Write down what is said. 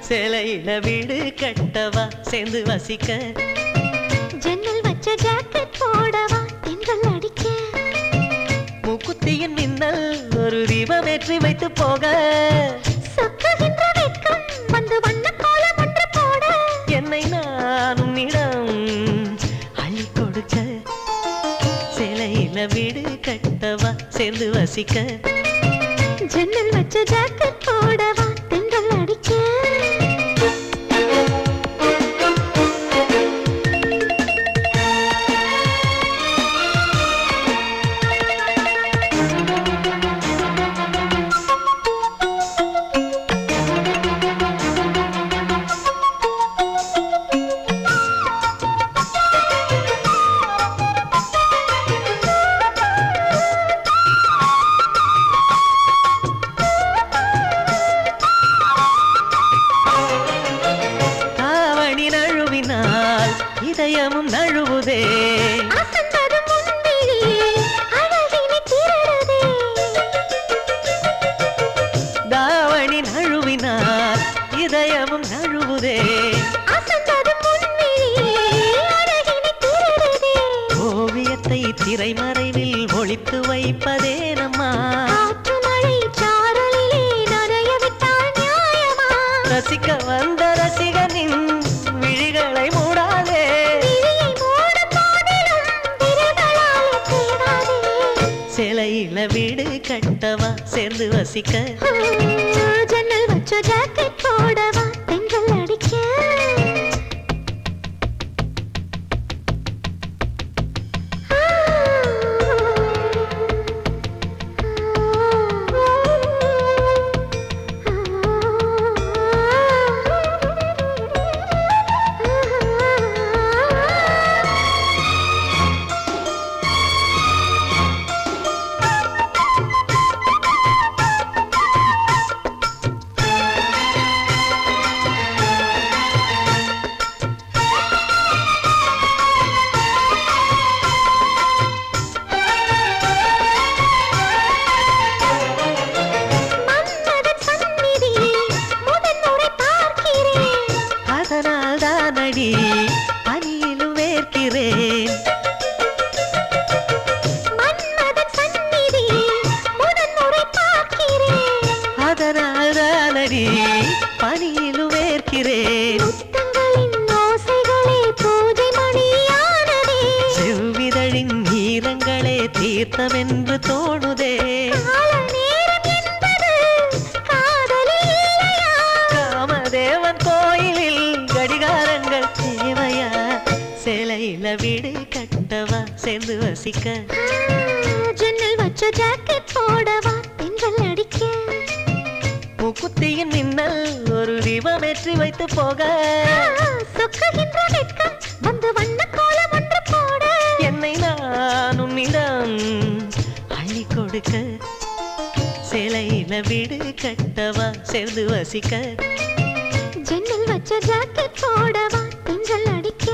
சேலையில வீடு கட்டவா சேர்ந்து வசிக்க ஜன்னல் வச்ச ஜாக்கெட் போடவா தென்றல் அடிக்க மூக்குத்தியின் மின்னல் ஒரு தீபம் ஏற்றி வைத்து போக சொக்குகின்ற வெட்கம் வந்து வண்ண கோலம் ஒன்று போட என்னை நான் உன்னிடம் அள்ளி கொடுக்க சேலையில வீடு கட்டவா சேர்ந்து வசிக்க ஜன்னல் வச்ச ஜாக்கெட் போடவா தென்றல் அடிக்க இதயமும் நழுவுதே தாவணி நழுவினால் இதயமும் நழுவுதே ஓவியத்தை திரைமறைவில் ஒளித்து வைப்பதே நம்மா ரசிக்க வந்த ரசிகனின் விழிகளை மூடாதே சேலையில வீடு கட்டவா சேர்ந்து வசிக்க ஜன்னல் வச்ச ஜாக்கெட் போடவா தென்றல் அடிக்க பனியிலும் வேர்க்கிறேன் அதனால் தானடி பனியிலும் வேர்க்கிறேன் செவ்விதழின் நீரங்களே தீர்த்தம் என்று தோணுதே காமதேவன் கோயிலில் கடிகாரங்கள் தேவையா சேலையில வீடு கட்டவா சேர்ந்து வசிக்க ஜன்னல் வச்ச ஜாக்கெட் போடவா தென்றல் அடிக்க மூக்குத்தியின் மின்னல் ஒரு தீபம் ஏற்றி வைத்து போக சொக்குகின்ற வெட்கம் வந்து வண்ண கோலம் ஒன்று போட என்னை நான் உன்னிடம் அள்ளி கொடுக்க சேலையில வீடு கட்டவா சேர்ந்து வசிக்க ஜன்னல் வச்ச ஜாக்கெட் போடவா தென்றல் அடிக்க